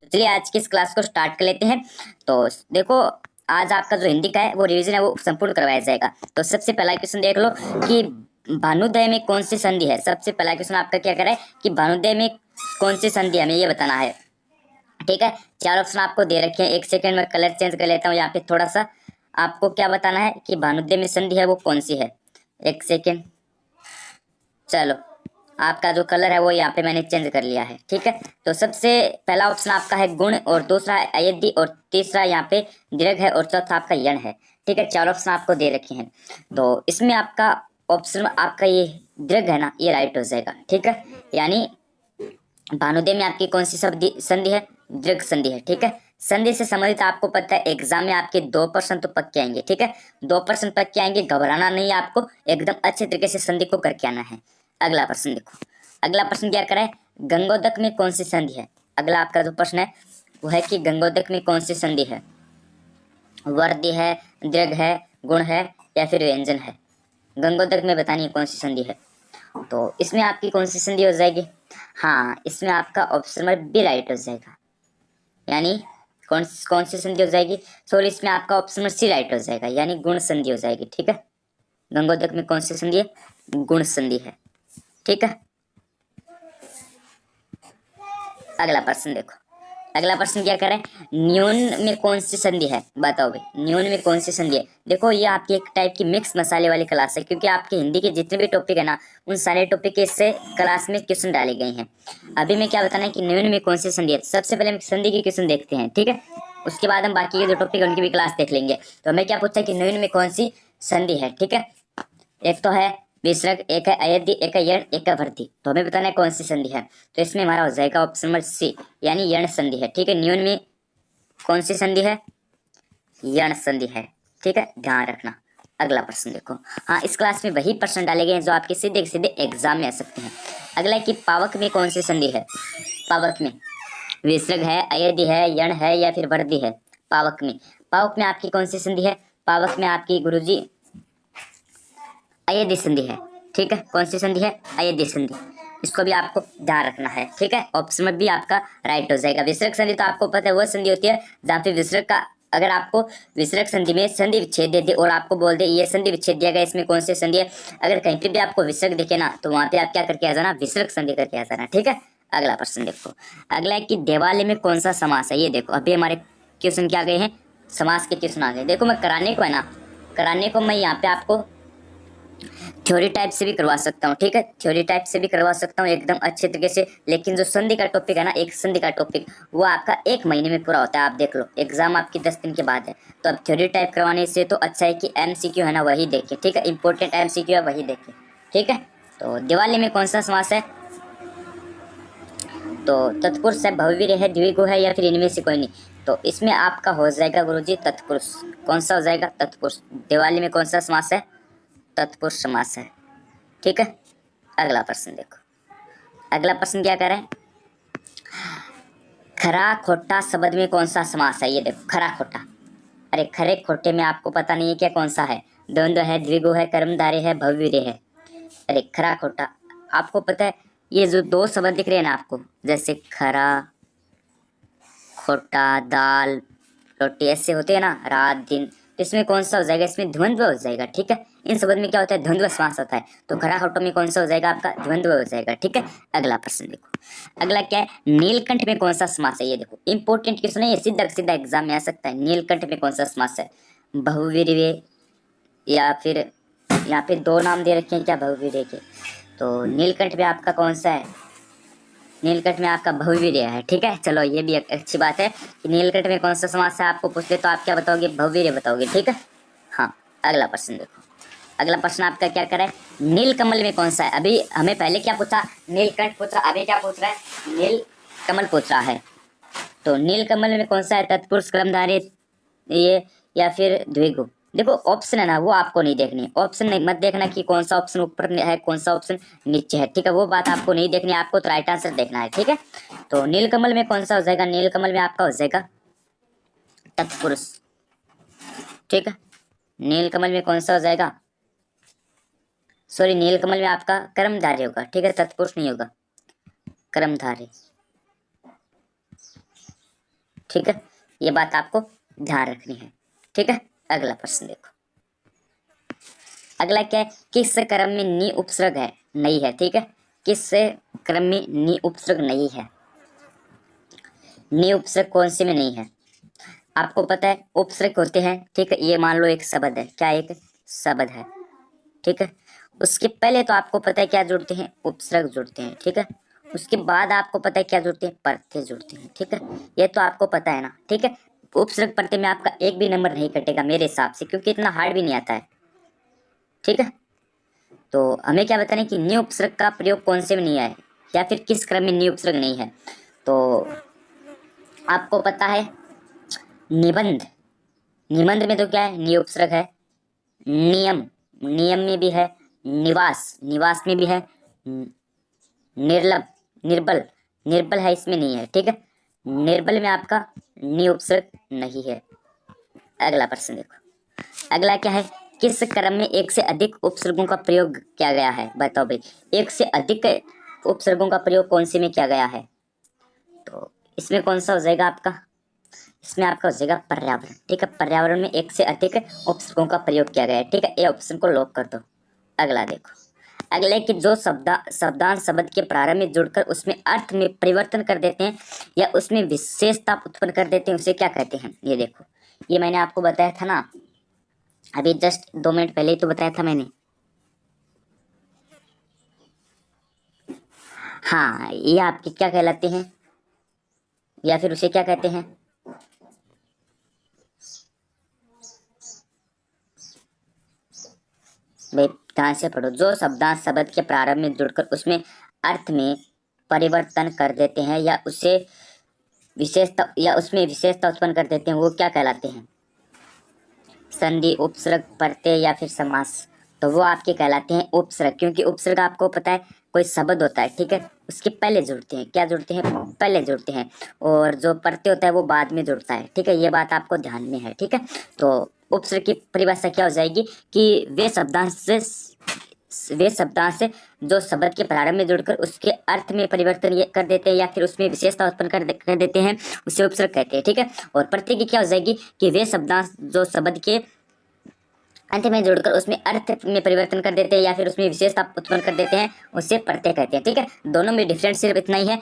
तो चलिए आज की इस क्लास को स्टार्ट कर लेते हैं। तो देखो, आज आपका जो हिंदी का है वो रिवीजन है वो संपूर्ण करवाया जाएगा। तो सबसे पहला क्वेश्चन देख लो कि भानुदय में कौन सी संधि है। सबसे पहला क्वेश्चन आपका क्या करे कि भानुदय में कौन सी संधि हमें ये बताना है। ठीक है, चार ऑप्शन आपको दे रखे हैं। एक सेकंड में कलर चेंज कर लेता हूँ यहाँ पे थोड़ा सा। आपको क्या बताना है कि भानुदय में संधि है वो कौन सी है। एक सेकेंड, चलो आपका जो कलर है वो यहाँ पे मैंने चेंज कर लिया है। ठीक है, तो सबसे पहला ऑप्शन आपका है गुण, और दूसरा है अयद्धि, और तीसरा यहाँ पे दीर्घ है, और चौथा आपका यण है। ठीक है, चार ऑप्शन आपको दे रखे हैं। तो इसमें आपका ऑप्शन आपका ये दीर्घ है ना, ये राइट हो जाएगा। ठीक है, यानी भानुदय में आपकी कौन सी संधि है, दीर्घ संधि है। ठीक है, संधि से संबंधित आपको पता है एग्जाम में आपके 2% तो पक्के आएंगे। ठीक है, 2% पक्के आएंगे, घबराना नहीं है आपको, एकदम अच्छे तरीके से संधि को करके आना है। अगला प्रश्न देखो, अगला प्रश्न क्या करें, गंगोदक में कौन सी संधि है। अगला आपका जो प्रश्न है वो है कि गंगोदक में कौन सी संधि है, वर्दी है, दीर्घ है, गुण है, या फिर व्यंजन है। गंगोदक में बतानी है कौन सी संधि है। तो इसमें आपकी कौन सी संधि हो जाएगी, हाँ इसमें आपका ऑप्शन नंबर बी राइट हो जाएगा। यानी कौन कौन सी संधि हो जाएगी, सॉरी इसमें आपका ऑप्शन नंबर सी राइट हो जाएगा, यानी गुण संधि हो जाएगी। ठीक है, गंगोदक में कौन सी संधि है, गुण संधि है। ठीक है, अगला प्रश्न देखो, अगला प्रश्न क्या करें, न्यून में कौन सी संधि है, बताओ भाई न्यून में कौन सी संधि है। देखो ये आपकी एक टाइप की मिक्स मसाले वाली क्लास है, क्योंकि आपके हिंदी के जितने भी टॉपिक है ना उन सारे टॉपिक के इससे क्लास में क्वेश्चन डाले गए हैं। अभी मैं क्या बताना है कि न्यून में कौन सी संधि है। सबसे पहले हम संधि के क्वेश्चन देखते हैं। ठीक है, उसके बाद हम बाकी के जो टॉपिक है उनकी भी क्लास देख लेंगे। तो हमें क्या पूछा कि न्यून में कौन सी संधि है। ठीक है, एक तो है विसर्ग, एक है अयद्धि, एक है यण, एक है वृद्धि। तो हमें बताना है कौन सी संधि है। तो इसमें हमारा हो जाएगा ऑप्शन नंबर सी, यानी यण संधि है। ठीक है, न्यून में कौन सी संधि है, यण संधि है। ठीक है, ध्यान रखना। अगला प्रश्न देखो, हाँ इस क्लास में वही प्रश्न डाले गए हैं जो आपके सीधे सीधे एग्जाम में आ सकते हैं। अगला है कि पावक में कौन सी संधि है। पावक में विसर्ग है, अयद्धि है, यण है, या फिर वृद्धि है। पावक में, पावक में आपकी कौन सी संधि है, पावक में आपकी गुरुजी अयद्धि संधि है। ठीक है, कौन सी संधि है, अयद्धि संधि। इसको भी आपको ध्यान रखना है। ठीक है, ऑप्शन में भी आपका राइट हो जाएगा। विसर्ग संधि तो आपको पता है वह संधि होती है जहाँ पे विसर्ग का, अगर आपको विसर्ग संधि में संधि विच्छेद दे दे और आपको बोल दे ये संधि विच्छेद दिया गया, इसमें कौन सी संधि है, अगर कहीं पे भी आपको विसर्ग दिखे ना तो वहां पे आप क्या करके आ जाना, विसर्ग संधि करके आ जाना। ठीक है, अगला प्रश्न देखो, अगला है कि देवालय में कौन सा समास है। ये देखो अभी हमारे क्वेश्चन क्या गए हैं, समास के क्वेश्चन आ गए। देखो मैं कराने को है ना, कराने को मैं यहाँ पे आपको थ्योरी टाइप से भी करवा सकता हूँ। ठीक है, थ्योरी टाइप से भी करवा सकता हूँ एकदम अच्छे तरीके से, लेकिन जो संधि का टॉपिक है ना, एक संधि का टॉपिक वो आपका 1 महीने में पूरा होता है। आप देख लो एग्जाम आपकी 10 दिन के बाद है, तो अब थ्योरी टाइप करवाने से तो अच्छा है कि एमसीक्यू है ना वही देखें। ठीक है, इंपॉर्टेंट एमसीक्यू है वही देखें। ठीक है, तो दिवाली में कौन सा समास है, तो तत्पुरुष है, भव्य है, द्विगु है, या फिर इनमें से कोई नहीं। तो इसमें आपका हो जाएगा गुरुजी तत्पुरुष। कौन सा हो जाएगा, तत्पुरुष। दिवाली में कौन सा समास है, तत्पुरुष समास है। ठीक है, अगला प्रश्न देखो, अगला प्रश्न क्या करें, खरा खोटा शब्द में कौन सा समास है। ये देखो खरा खोटा, अरे खरे खोटे में आपको पता नहीं है क्या कौन सा है, द्वंद्व है, द्विगु है, कर्मधारय है, भव्य है। अरे खरा खोटा आपको पता है, ये जो दो शब्द दिख रहे हैं ना आपको, जैसे खरा खोटा, दाल रोटी, ऐसे होते हैं ना, रात दिन, तो इसमें कौन सा हो जाएगा, इसमें द्वंद्व हो जाएगा। ठीक है, इन शब्द में क्या होता है, द्वंद्व समास होता है। तो खरा खोटो में कौन सा हो जाएगा, आपका द्वंद्व हो जाएगा। ठीक है, अगला प्रश्न देखो, अगला क्या है, नीलकंठ में कौन सा समास है। ये देखो इंपॉर्टेंट क्वेश्चन है, ये सीधा सीधा एग्जाम में आ सकता है। नीलकंठ में कौन सा समास है, बहुवीर्य, या फिर यहाँ पे दो नाम दे रखे हैं क्या, बहुवीर्य के। तो नीलकंठ में आपका कौन सा है, नीलकंठ में आपका भव्य है। ठीक है, चलो ये भी एक अच्छी बात है कि नीलकंठ में कौन सा समास है आपको पूछ ले तो आप क्या बताओगे, भव्य बताओगे। ठीक है, हाँ अगला प्रश्न देखो, अगला प्रश्न आपका क्या करे, नीलकमल में कौन सा है। अभी हमें पहले क्या पूछा, नीलकंठ पूछा, अभी क्या पूछ रहा है, नीलकमल पूछ रहा है। तो नीलकमल में कौन सा है, तत्पुरुष, कर्मधारय, ये, या फिर द्विगु। देखो ऑप्शन है ना वो आपको नहीं देखनी, ऑप्शन नहीं मत देखना कि कौन सा ऑप्शन ऊपर है कौन सा ऑप्शन नीचे है। ठीक है, वो बात आपको नहीं देखनी, आपको तो राइट आंसर देखना है। ठीक है, तो नीलकमल में कौन सा हो जाएगा, नीलकमल में आपका हो जाएगा तत्पुरुष। ठीक है, नीलकमल में कौन सा हो जाएगा, सॉरी नीलकमल में आपका कर्मधारय होगा। ठीक है, तत्पुरुष नहीं होगा, कर्मधारय। ठीक है, ये बात आपको ध्यान रखनी है। ठीक है, अगला प्रश्न देखो। अगला क्या है, किस क्रम में नी उपसर्ग है, नहीं है। ठीक है, किस क्रम में नी उपसर्ग नहीं है। नी उपसर्ग कौन से में नहीं है, आपको पता है उपसर्ग होते हैं। ठीक है, ये मान लो एक शब्द है, क्या एक शब्द है। ठीक है, उसके पहले तो आपको पता है क्या जुड़ते हैं, उपसर्ग जुड़ते हैं। ठीक है, उसके बाद आपको पता है क्या जुड़ते हैं, प्रत्यय जुड़ते हैं। ठीक है, ये तो आपको पता है ना। ठीक है, उपसर्ग प्रत्यय में आपका एक भी नंबर नहीं कटेगा मेरे हिसाब से, क्योंकि इतना हार्ड भी नहीं आता है। ठीक है, तो हमें क्या बताना है कि नी उपसर्ग का प्रयोग कौन से में नहीं है, या फिर किस क्रम में नी उपसर्ग नहीं है। तो आपको पता है निबंध, निबंध में तो क्या है, नी उपसर्ग है। नियम, नियम में भी है। निवास, निवास में भी है। निर्लभ, निर्बल, निर्बल है, इसमें नहीं है। ठीक है, निर्बल में आपका नी उपसर्ग नहीं है। अगला प्रश्न देखो। अगला क्या है, किस क्रम में एक से अधिक उपसर्गों का प्रयोग किया गया है, बताओ भाई। एक से अधिक उपसर्गों का प्रयोग कौन से में किया गया है, तो इसमें कौन सा हो जाएगा आपका, इसमें आपका हो जाएगा पर्यावरण। ठीक है, पर्यावरण में एक से अधिक उपसर्गों का प्रयोग किया गया है। ठीक है, ये ऑप्शन को लॉक कर दो। अगला देखो। अगले कि जो शब्दांश शब्द के प्रारंभ में जुड़कर उसमें अर्थ में परिवर्तन कर देते हैं या उसमें विशेषता उत्पन्न कर देते हैं, उसे क्या कहते हैं। ये देखो, ये मैंने आपको बताया था ना, अभी जस्ट 2 मिनट पहले ही तो बताया था मैंने। हाँ, ये आपके क्या कहलाते हैं, या फिर उसे क्या कहते हैं। भाई ध्यान से पढ़ो। जो शब्दांश शब्द के प्रारंभ में जुड़कर उसमें अर्थ में परिवर्तन कर देते हैं या उसे विशेषता या उसमें विशेषता उत्पन्न कर देते हैं, वो क्या कहलाते हैं, संधि, उपसर्ग, प्रत्यय या फिर समास। तो वो आपके कहलाते हैं उपसर्ग, क्योंकि उपसर्ग आपको पता है कोई शब्द होता है। ठीक है, उसके पहले जुड़ते हैं, क्या जुड़ते हैं, पहले जुड़ते हैं। और जो प्रत्यय होता है वो बाद में जुड़ता है। ठीक है, ये बात आपको ध्यान में है। ठीक है, तो उपसर्ग की परिभाषा क्या हो जाएगी कि वे शब्दांश से जो शब्द के प्रारंभ में जुड़कर उसके अर्थ में परिवर्तन ये कर देते हैं या फिर उसमें विशेषता उत्पन्न कर देते हैं, उसे उपसर्ग कहते हैं। ठीक है, और प्रत्यय की क्या हो जाएगी कि वे शब्दांश जो शब्द के अंत में जुड़कर उसमें अर्थ में परिवर्तन कर देते हैं या फिर उसमें विशेषता उत्पन्न कर देते हैं, उसे प्रत्यय कहते हैं। ठीक है, दोनों में डिफरेंस सिर्फ इतना ही है।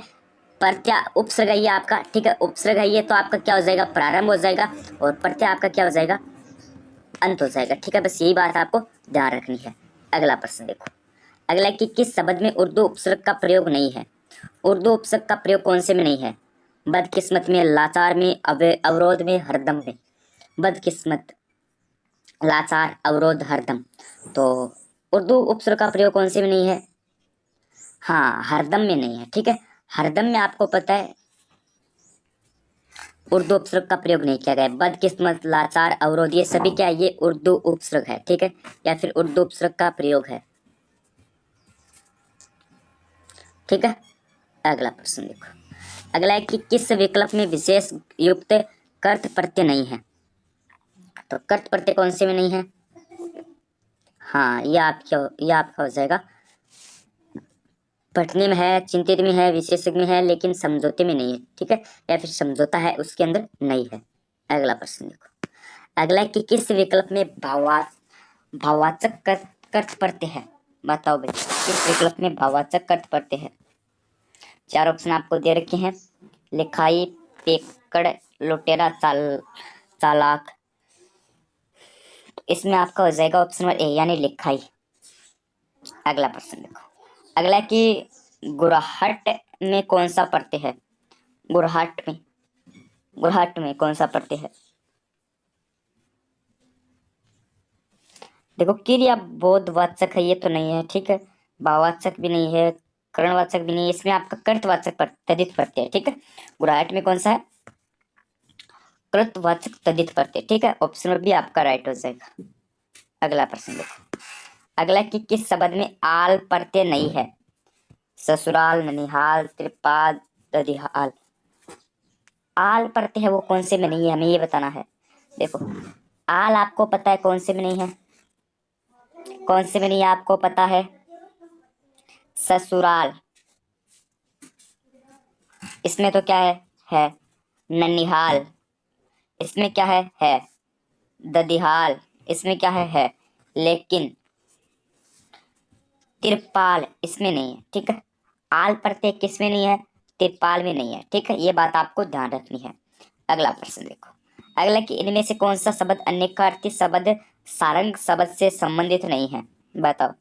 प्रत्यय उपसर्ग है ये आपका, ठीक है, उपसर्ग है ये, तो आपका क्या हो जाएगा, प्रारंभ हो जाएगा, और प्रत्यय आपका क्या हो जाएगा, अंत हो जाएगा। ठीक है, बस यही बात आपको ध्यान रखनी है। अगला प्रश्न देखो। अगला कि किस शब्द में उर्दू उपसर्ग का प्रयोग नहीं है। उर्दू उपसर्ग का प्रयोग कौन से में नहीं है, बदकिस्मत में, लाचार में, अवरोध में, हरदम में। बदकिस्मत, लाचार, अवरोध, हरदम। तो उर्दू उपसर्ग का प्रयोग कौन से में नहीं है, हाँ हरदम में नहीं है। ठीक है, हरदम में आपको पता है उर्दू उपसर्ग का प्रयोग नहीं किया गया है। बदकिस्मत, लाचार, अवरोध, ये सभी क्या है, ये उर्दू उपसर्ग है। ठीक है, या फिर उर्दू उपसर्ग का प्रयोग है। ठीक है, अगला प्रश्न देखो। अगला है कि किस विकल्प में विशेष युक्त कर्त प्रत्यय नहीं है। तो कर्त प्रत्यय कौन से में नहीं है, हाँ ये आपका हो जाएगा, पठने में है, चिंतित में है, विशेषज्ञ में है, लेकिन समझौते में नहीं है। ठीक है, या फिर समझौता है उसके अंदर नहीं है। अगला प्रश्न देखो। अगला है कि किस विकल्प में भाववाचक कर्त प्रत्यय है, बताओ भाई, किस विकल्प में भाववाचक कर्त प्रत्यय है। 4 ऑप्शन आपको दे रखे हैं, लिखाई, पेकड़, लुटेरा, चालाक। इसमें आपका हो जाएगा ऑप्शन नंबर ए, यानी लिखाई। अगला प्रश्न देखो। अगला कि गुरहट में कौन सा प्रत्यय है, गुरहट में, गुरहट में कौन सा प्रत्यय है। देखो क्रिया बोधवाचक है, ये तो नहीं है। ठीक है, भाववाचक भी नहीं है, करणवाचक भी नहीं है, इसमें आपका कर्तवाचक तद्धित प्रत्यय है। ठीक है, गुरहट में कौन सा है, कृतवाचक तद्धित प्रत्यय। ठीक है, ऑप्शन भी आपका राइट हो जाएगा। अगला प्रश्न देखो। अगला कि किस शब्द में आल प्रत्यय नहीं है, ससुराल, ननिहाल, त्रिपाद, ददिहाल। आल प्रत्यय है वो कौन से में नहीं है, हमें ये बताना है। देखो आल आपको पता है कौन से में नहीं है, कौन से में नहीं है आपको पता है, ससुराल। इसमें तो क्या है ननिहाल, इसमें क्या है। ददिहाल, इसमें क्या है। लेकिन तिरपाल इसमें नहीं है, ठीक है। आल प्रत्यय किसमें नहीं है, तिरपाल में नहीं है, ठीक है। ये बात आपको ध्यान रखनी है। अगला प्रश्न देखो। अगला कि इनमें से कौन सा शब्द अनेकार्थी शब्द सारंग शब्द से संबंधित नहीं है, बताओ।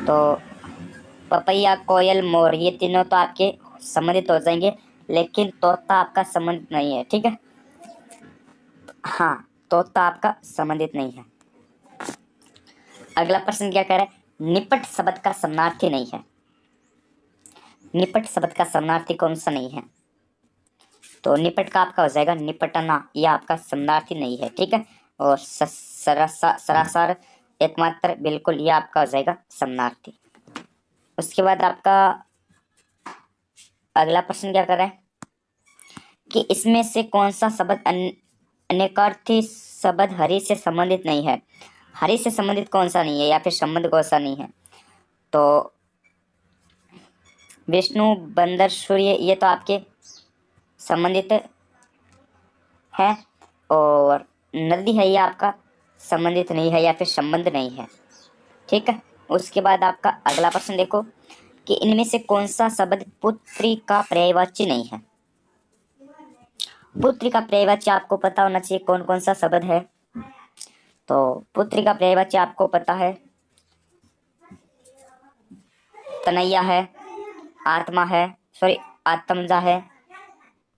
तो पपैया, कोयल, मोर, ये तीनों तो आपके संबंधित हो जाएंगे, लेकिन तोता आपका संबंधित नहीं है, ठीक है। हाँ, तोता आपका संबंधित नहीं है। अगला प्रश्न क्या कह रहा है, निपट शब्द का समानार्थी नहीं है। निपट शब्द का समानार्थी कौन सा नहीं है, तो निपट का आपका हो जाएगा निपटना, यह आपका समानार्थी नहीं है, ठीक है। और सरासर, एकमात्र, बिल्कुल, यह आपका हो जाएगा समानार्थी। उसके बाद आपका अगला प्रश्न क्या कर रहा है कि इसमें से कौन सा शब्द अनेकार्थी शब्द हरि से संबंधित नहीं है। हरि से संबंधित कौन सा नहीं है, या फिर संबंध कौन सा नहीं है। तो विष्णु, बंदर, सूर्य, ये तो आपके संबंधित है। और नदी है, ये आपका संबंधित नहीं है, या फिर संबंध नहीं है, ठीक है। उसके बाद आपका अगला प्रश्न देखो कि इनमें से कौन सा शब्द पुत्री का पर्यायवाची नहीं है। पुत्री का पर्यायवाची आपको पता होना चाहिए कौन कौन सा शब्द है। तो पुत्री का पर्यायवाची आपको पता है, तनैया है, आत्मा है, सॉरी, आत्मजा है,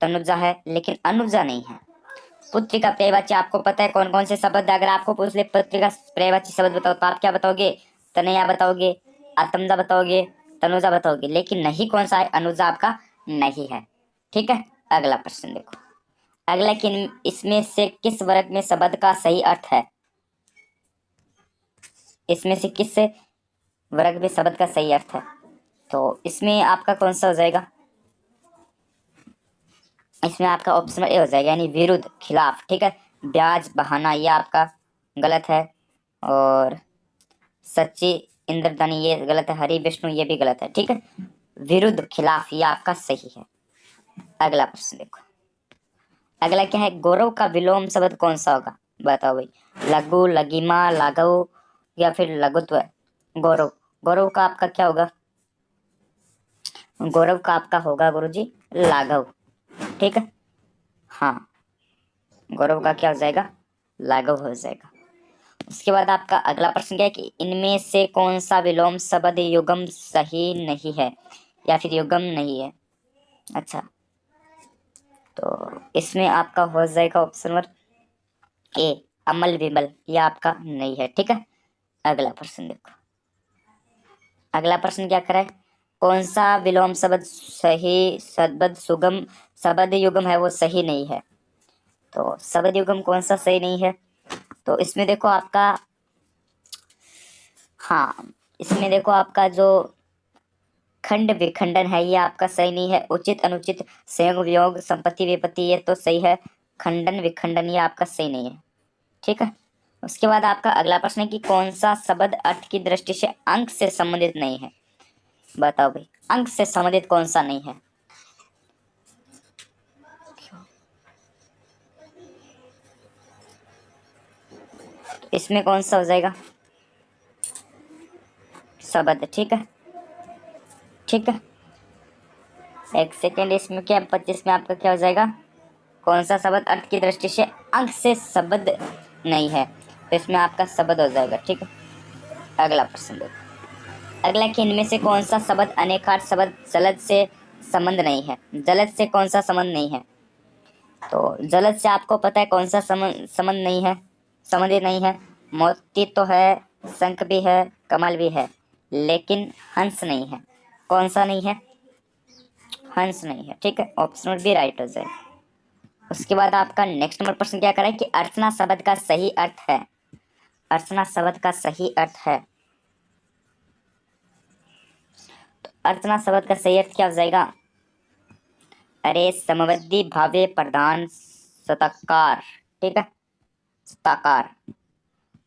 तनुजा है, लेकिन अनुजा नहीं है। पुत्री का पर्यायवाची आपको पता है कौन कौन से शब्द, अगर आपको पूछ ले पुत्री का पर्यायवाची शब्द बताओ, तो आप क्या बताओगे, तनैया बताओगे, आत्मजा बताओगे, तनुजा बताओगे, लेकिन नहीं कौन सा है, अनुजा आपका नहीं है, ठीक है। अगला प्रश्न देखो। अगला कि इसमें से किस वर्ग में शब्द का सही अर्थ है। इसमें से किस वर्ग में शब्द का सही अर्थ है, तो इसमें आपका कौन सा हो जाएगा, इसमें आपका ऑप्शन ए हो जाएगा, यानी विरुद्ध, खिलाफ, ठीक है। ब्याज, बहाना, ये आपका गलत है। और सच्ची, इंद्रधनी, ये गलत है। हरि, विष्णु, ये भी गलत है, ठीक है। विरुद्ध, खिलाफ, ये आपका सही है। अगला प्रश्न देखो। अगला क्या है, गौरव का विलोम शब्द कौन सा होगा, बताओ भाई। लघु, लघिमा, लाघव, या फिर लघुत्व। गौरव, गौरव का आपका क्या होगा, गौरव का आपका होगा गुरुजी लाघव, ठीक है। हाँ, गौरव का क्या हो जाएगा, लाघव हो जाएगा। उसके बाद आपका अगला प्रश्न क्या है कि इनमें से कौन सा विलोम शब्द युगम सही नहीं है, या फिर युगम नहीं है। अच्छा, तो इसमें आपका हो जाएगा ऑप्शन नंबर ए, अमल विमल, ये आपका नहीं है, ठीक है। अगला प्रश्न देखो। अगला प्रश्न क्या कर रहा है, कौन सा विलोम शब्द सही शब्द सुगम शब्द युगम है वो सही नहीं है। तो शब्द युगम कौन सा सही नहीं है, तो इसमें देखो आपका, हाँ, इसमें देखो आपका जो खंड विखंडन है ये आपका सही नहीं है। उचित, अनुचित, संयोग, वियोग, संपत्ति, विपत्ति, ये तो सही है। खंडन, विखंडन, ये आपका सही नहीं है, ठीक है। उसके बाद आपका अगला प्रश्न है कि कौन सा शब्द अर्थ की दृष्टि से अंक से संबंधित नहीं है, बताओ भाई। अंक से संबंधित कौन सा नहीं है, इसमें कौन सा हो जाएगा शब्द, ठीक है, ठीक है। एक सेकेंड, इसमें क्या 25 में आपका क्या हो जाएगा, कौन सा शब्द अर्थ की दृष्टि से अंक से शब्द नहीं है, तो इसमें आपका शब्द हो जाएगा, ठीक है। अगला प्रश्न देखो। अगला कि इनमें से कौन सा शब्द अनेकार्थ शब्द जलद से संबंध नहीं है। जलद से कौन सा संबंध नहीं है, तो जलद से आपको पता है कौन सा संबंध नहीं है, संबंधित नहीं है। मोती तो है, शंख भी है, कमल भी है, लेकिन हंस नहीं है। कौन सा नहीं है, हंस नहीं है, ठीक है। ऑप्शन भी राइट हो जाए। उसके बाद आपका नेक्स्ट नंबर प्रश्न क्या करें कि अर्चना शब्द का सही अर्थ है। अर्चना शब्द का सही अर्थ है, तो अर्चना शब्द का सही अर्थ क्या हो जाएगा, अरे समवृद्धि भाव्य प्रधान सताकार, ठीक है, सताकार।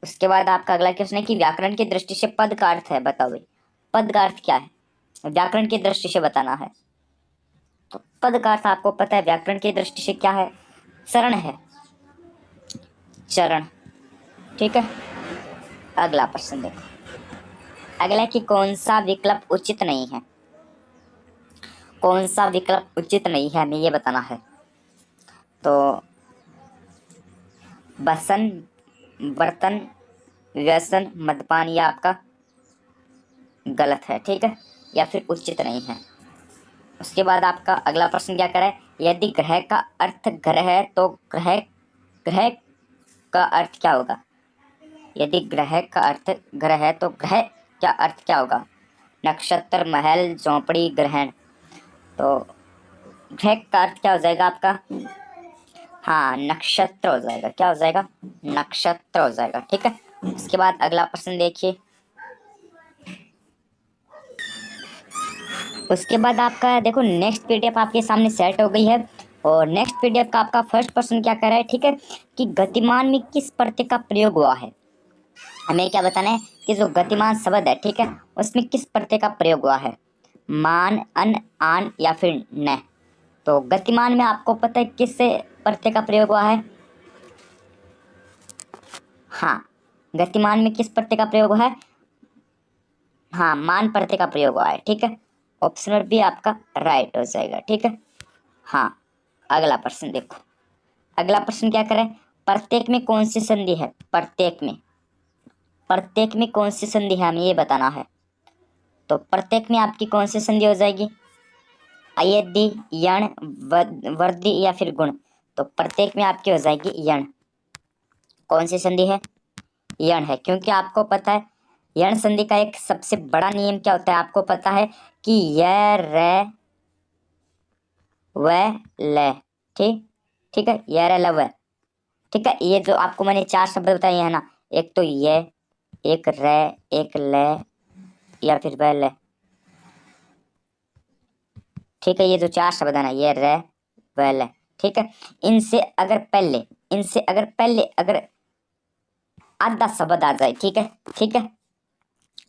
उसके बाद आपका अगला क्वेश्चन है कि व्याकरण की दृष्टि से पद का अर्थ है, बताओ भाई। पद का अर्थ क्या है, व्याकरण की दृष्टि से बताना है। तो पद का अर्थ आपको पता है व्याकरण की दृष्टि से क्या है, चरण है, चरण। ठीक है, अगला प्रश्न देखो। अगला कि कौन सा विकल्प उचित नहीं है, कौन सा विकल्प उचित नहीं है हमें ये बताना है। तो बसन, बर्तन, व्यसन, मद्यपान, ये आपका गलत है। ठीक है, या फिर उचित नहीं है। उसके बाद आपका अगला प्रश्न क्या करे, यदि ग्रह का अर्थ ग्रह है तो ग्रह, ग्रह का अर्थ क्या होगा। यदि ग्रह का अर्थ ग्रह है तो ग्रह का अर्थ क्या होगा, नक्षत्र, महल, झोंपड़ी, ग्रहण। तो ग्रह का अर्थ क्या हो जाएगा आपका, हाँ नक्षत्र हो जाएगा। क्या हो जाएगा, नक्षत्र हो जाएगा। ठीक है, उसके बाद अगला प्रश्न देखिए। उसके बाद आपका देखो नेक्स्ट पीडीएफ आपके सामने सेट हो गई है, और नेक्स्ट पीडीएफ का आपका फर्स्ट प्रश्न क्या कर रहा है, ठीक है, कि गतिमान में किस प्रत्यय का प्रयोग हुआ है। हमें क्या बताना है कि जो गतिमान शब्द है, ठीक है, उसमें किस प्रत्यय का प्रयोग हुआ है, मान, अन, आन या फिर न। तो गतिमान में आपको पता है किस प्रत्यय का प्रयोग हुआ है, हाँ गतिमान में किस प्रत्यय का प्रयोग हुआ है, हाँ मान प्रत्यय का प्रयोग हुआ है। ठीक है, ऑप्शन बी आपका राइट हो जाएगा। ठीक है, हाँ अगला प्रश्न देखो। अगला प्रश्न क्या करें, प्रत्येक में कौन सी संधि है, प्रत्येक में, प्रत्येक में कौन सी संधि है हमें ये बताना है। तो प्रत्येक में आपकी कौन सी संधि हो जाएगी, अयदि, यण, वर्दी या फिर गुण। तो प्रत्येक में आपकी हो जाएगी यण। कौन सी संधि है, यण है, क्योंकि आपको पता है यण संधि का एक सबसे बड़ा नियम क्या होता है, आपको पता है कि य, र, व, ल। ठीक, ठीक है, य, र, ल, व। ठीक है, ये जो आपको मैंने चार शब्द बताए हैं ना, एक तो ये, एक रे, एक ले या फिर व ले। ठीक है, ये जो चार शब्द है ना, ये रे, व ले। ठीक है, इनसे अगर पहले, इनसे अगर पहले अगर आधा शब्द आ जाए, ठीक है, ठीक है,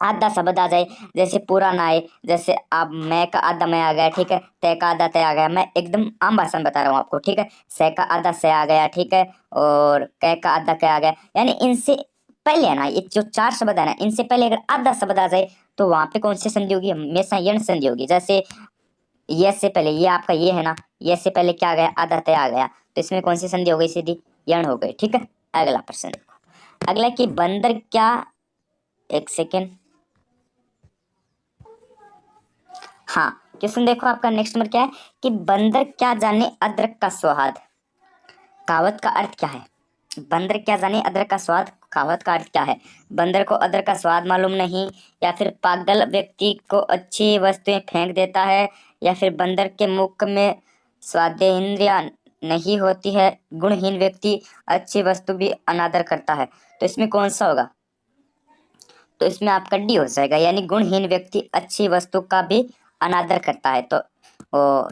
आधा शब्द आ जाए, जैसे पूरा ना आए, जैसे अब मैं का आधा मैं आ गया, ठीक है, तय का आधा तय आ गया, मैं एकदम आम भाषा में बता रहा हूँ आपको। ठीक है, से का आधा से आ गया, ठीक है, और कै का आधा कै आ गया, यानी इनसे पहले है ना, ये जो चार शब्द है ना, इनसे पहले अगर आधा शब्द आ जाए तो वहां पे कौन सी संधि होगी, हमेशा यण संधि होगी। जैसे ये से पहले, ये आपका ये है ना, ये से पहले क्या आ गया, आधा तय आ गया, तो इसमें कौन सी संधि हो गई, सीधी यण हो गई। ठीक है, अगला प्रश्न देखो। अगला कि बंदर क्या, एक सेकेंड, हाँ क्वेश्चन देखो आपका नेक्स्ट नंबर क्या है, कि बंदर क्या जाने अदरक का स्वाद। कहावत का अर्थ क्या है, बंदर क्या जाने अदरक का स्वाद, कहावत का अर्थ क्या है, बंदर को अदरक का स्वाद मालूम नहीं, या फिर पागल व्यक्ति को अच्छी वस्तुएं फेंक देता है, या फिर बंदर के मुख में स्वादेंद्रिया नहीं होती है, गुणहीन व्यक्ति अच्छी वस्तु भी अनादर करता है। तो इसमें कौन सा होगा, तो इसमें आपका डी हो जाएगा, यानी गुणहीन व्यक्ति अच्छी वस्तु का भी अनादर करता है। तो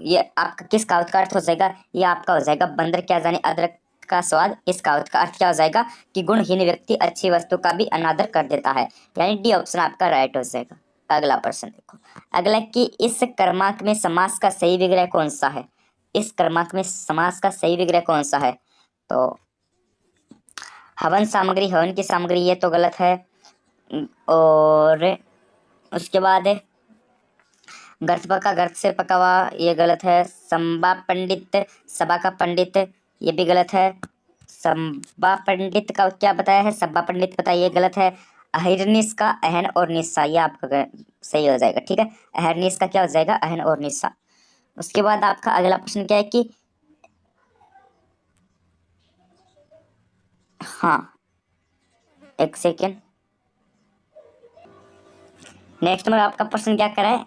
ये आपका किस कहावत का अर्थ हो जाएगा, ये आपका हो जाएगा बंदर क्या जाने अदरक का स्वाद। इस कहावत का अर्थ क्या हो जाएगा कि गुणहीन व्यक्ति अच्छी वस्तु का भी अनादर कर देता है, यानी डी ऑप्शन आपका राइट हो जाएगा। अगला प्रश्न देखो। अगला कि इस क्रमांक में समास का सही विग्रह कौन सा है, इस क्रमांक में समास का सही विग्रह कौन सा है। तो हवन सामग्री, हवन की सामग्री, ये तो गलत है। और उसके बाद गर्त पका, गर्त से पका हुआ, ये गलत है। संबा पंडित, सभा का पंडित, ये भी गलत है। संबा पंडित का क्या बताया है, सभा पंडित पता है, ये गलत है। अहिर्निश का अहन और निस्सा, ये आपका सही हो जाएगा। ठीक है, अहिर्निश का क्या हो जाएगा, अहन और निस्सा। उसके बाद आपका अगला प्रश्न क्या है कि, हाँ एक सेकेंड, नेक्स्ट में आपका प्रश्न क्या करा है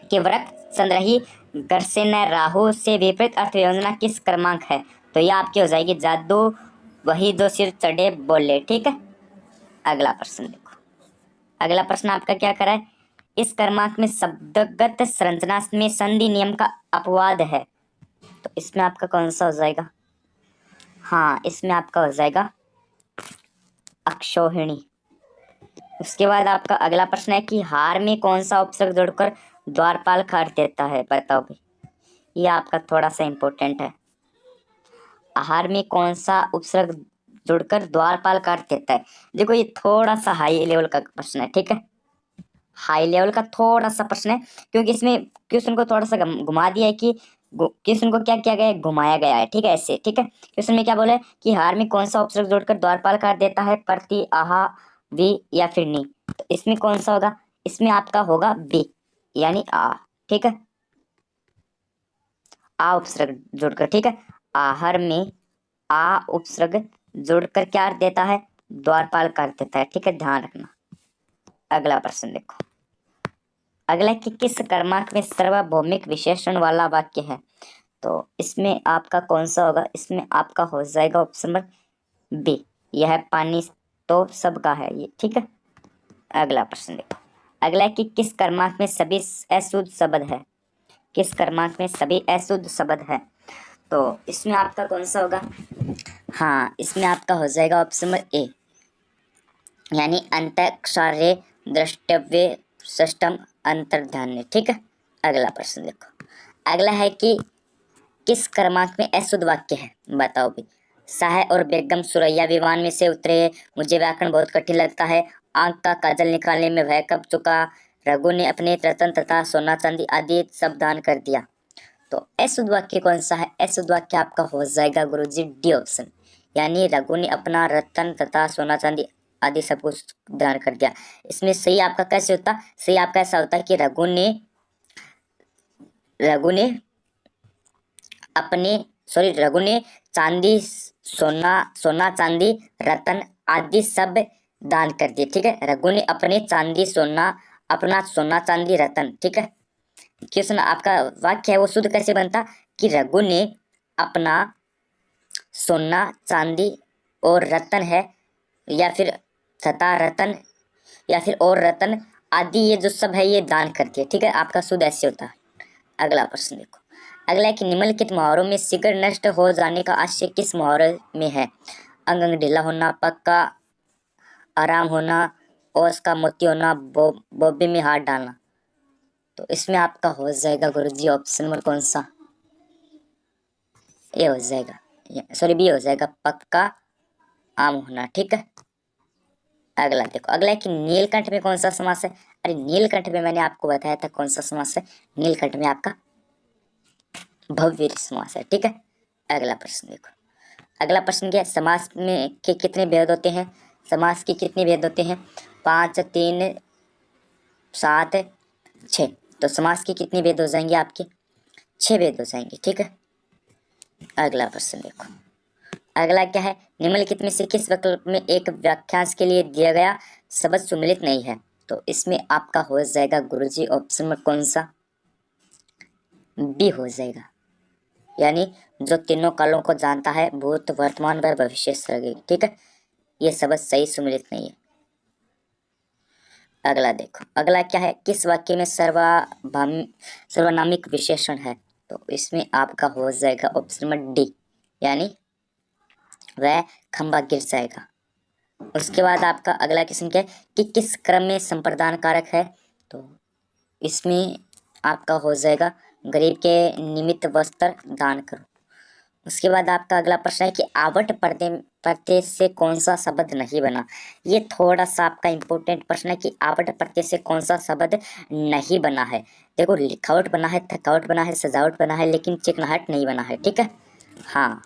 कि व्रत संग्रही घर से न राहु से विपरीत अर्थव्यवस्था किस क्रमांक है। तो ये आपकी हो जाएगी जादू वही जो सिर चढ़े बोले। ठीक है, अगला प्रश्न देखो। अगला प्रश्न आपका क्या करा है, इस क्रमांक में शब्दगत संरचना में संधि नियम का अपवाद है। तो इसमें आपका कौन सा हो जाएगा, हाँ इसमें आपका हो जाएगा अक्षोहिणी। उसके बाद आपका अगला प्रश्न है कि हार में कौन सा उपसर्ग जोड़कर द्वारपाल काट देता है, बताओ भाई। ये आपका थोड़ा सा इंपॉर्टेंट है। आहार में कौन सा उपसर्ग जुड़कर द्वारपाल काट देता है? देखो ये थोड़ा सा हाई लेवल का प्रश्न है, ठीक है, हाई लेवल का थोड़ा सा प्रश्न है, क्योंकि इसमें क्वेश्चन को थोड़ा सा घुमा दिया है कि क्वेश्चन को क्या किया गया है, घुमाया गया है, ठीक है, ऐसे, ठीक है। क्वेश्चन में क्या बोला है कि हार में कौन सा उपसर्ग जोड़कर द्वारपाल काट देता है, प्रति, आहा, वी या फिर नी? तो इसमें कौन सा होगा? इसमें आपका होगा बी, यानी आ, ठीक है, आ उपसर्ग जोड़कर, ठीक है, आहार में आ उपसर्ग जोड़कर क्या देता है, द्वारपाल काट देता है, ठीक है, ध्यान रखना। अगला प्रश्न देखो, अगला कि किस कर्मांक में सार्वभौमिक विशेषण वाला वाक्य है? तो इसमें आपका कौन सा होगा? इसमें आपका हो जाएगा ऑप्शन नंबर बी, यह पानी तो सबका है ये, ठीक है। अगला प्रश्न देखो, अगला कि किस कर्मांक में सभी अशुद्ध शब्द है? किस कर्मांक में सभी अशुद्ध शब्द है? तो इसमें आपका कौन सा होगा? हाँ, इसमें आपका हो जाएगा ऑप्शन नंबर ए, यानी अंतःक्षार्य, द्रष्टव्य, षष्टम, अंतर्ध्यान, ठीक है। अगला प्रश्न देखो, अगला है कि किस क्रमांक में अशुद्ध वाक्य है? बताओ भी। साहे और बेगम सुरैया विमान में से उतरे, मुझे व्याकरण बहुत कठिन लगता है, आंख का काजल निकालने में वह कब चुका, रघु ने अपने रतन तथा सोना चांदी आदि सब दान कर दिया। तो अशुद्ध वाक्य कौन सा है? अशुद्ध वाक्य आपका हो जाएगा गुरुजी डी ऑप्शन, यानी रघु ने अपना रतन तथा सोना चांदी आदि सब कुछ दान कर दिया। इसमें सही आपका कैसे होता? सही आपका ऐसा होता है कि रघु ने अपने रघु ने चांदी, सोना सोना चांदी, रतन आदि सब दान कर दिए, ठीक है। रघु ने अपने चांदी सोना, अपना सोना चांदी रतन, ठीक है। क्वेश्चन आपका वाक्य है वो शुद्ध कैसे बनता कि रघु ने अपना सोना चांदी और रतन है, या फिर तथा रतन, या फिर और रतन आदि, ये जो सब है ये दान कर दिए, ठीक है। आपका शुद्ध ऐसे होता है। अगला प्रश्न देखो, अगला है कि निम्नलिखित मुहावरों में शीघ्र नष्ट हो जाने का आशय किस मुहावरे में है? अंग अंग ढीला होना, पक्का आराम होना, ओस का मोती होना, बोबी में हाथ डालना। तो इसमें आपका हो जाएगा गुरुजी ऑप्शन नंबर कौन सा? ए हो जाएगा, सॉरी बी हो जाएगा, पक्का आम होना, ठीक है। अगला देखो, अगला है कि नीलकंठ में कौन सा समास है? अरे नीलकंठ में मैंने आपको बताया था कौन सा समास है, नीलकंठ में आपका भव्य समास है, ठीक है। अगला प्रश्न देखो, अगला प्रश्न क्या है, समास में के कितने भेद होते हैं? समास के कितने भेद होते हैं? 5, 3, 7, 6। तो समास के कितने भेद हो जाएंगे आपके? 6 भेद हो जाएंगे, ठीक है। अगला प्रश्न देखो, अगला क्या है, निम्नलिखित में से किस विकल्प में एक वाक्यांश के लिए दिया गया शब्द सुमिलित नहीं है? तो इसमें आपका हो जाएगा गुरुजी ऑप्शन में कौन सा? बी हो जाएगा, यानी जो तीनों कालों को जानता है, भूत, वर्तमान व भविष्य सृगी, ठीक है। ये शब्द सही सुमिलित नहीं है। अगला देखो, अगला क्या है, किस वाक्य में सर्वनामिक विशेषण है? तो इसमें आपका हो जाएगा ऑप्शन नंबर डी, यानी वह खंबा गिर जाएगा। उसके बाद आपका अगला क्वेश्चन क्या है कि किस क्रम में संप्रदान कारक है? तो इसमें आपका हो जाएगा गरीब के निमित्त वस्त्र दान करो। उसके बाद आपका अगला प्रश्न है कि आवट प्रत्यय से कौन सा शब्द नहीं बना? ये थोड़ा सा आपका इंपॉर्टेंट प्रश्न है कि आवट प्रत्यय से कौन सा शब्द नहीं बना है। देखो लिखावट बना है, थकावट बना है, सजावट बना है, लेकिन चिकनाहट नहीं बना है, ठीक है। हाँ,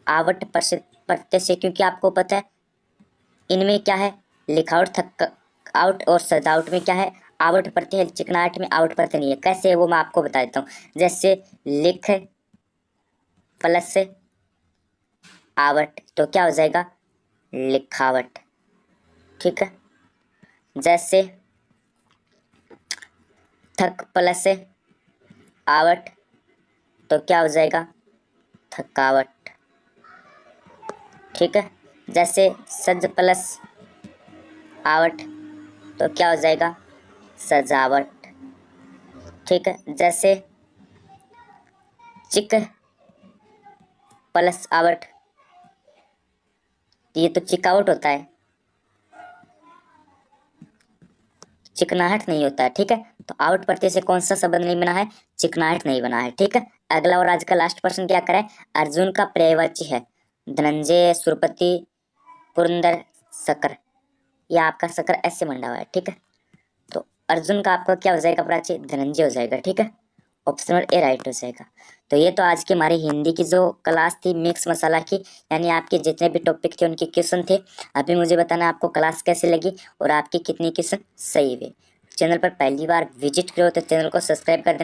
आवट प्रत्यय से, क्योंकि आपको पता है इनमें क्या है, लिखावट, थकावट और सजावट में क्या है, आवट प्रत्यय है, चिकनाहट में आवट प्रत्यय नहीं है। कैसे है वो मैं आपको बता देता हूँ। जैसे लिख प्लस आवट, तो क्या हो जाएगा, लिखावट, ठीक है। जैसे थक प्लस आवट, तो क्या हो जाएगा, थकावट, ठीक है। जैसे सज प्लस आवट, तो क्या हो जाएगा, सजावट, ठीक है। जैसे चिक प्लस आवट, ये तो चिकावट होता है, चिकनाहट नहीं होता है, ठीक है। तो आउट प्रत्यय से कौन सा शब्द नहीं बना है, चिकनाहट नहीं बना है। ठीक है, अगला और आज का लास्ट प्रश्न क्या करें, अर्जुन का पर्यायवाची है धनंजय, सुरपति, पुरंदर, शकर। या आपका शकर ऐसे मंडा हुआ है। ठीक है, तो अर्जुन का आपका क्या हो जाएगा प्राची, धनंजय हो जाएगा। ठीक है, ऑप्शन नंबर ए राइट हो जाएगा। तो ये तो आज की हमारी हिंदी की जो क्लास थी मिक्स मसाला की, यानी आपके जितने भी टॉपिक थे उनके क्वेश्चन थे। अभी मुझे बताना आपको क्लास कैसे लगी और आपकी कितनी क्वेश्चन सही हुए। चैनल पर पहली बार विजिट करो तो चैनल को सब्सक्राइब कर देना।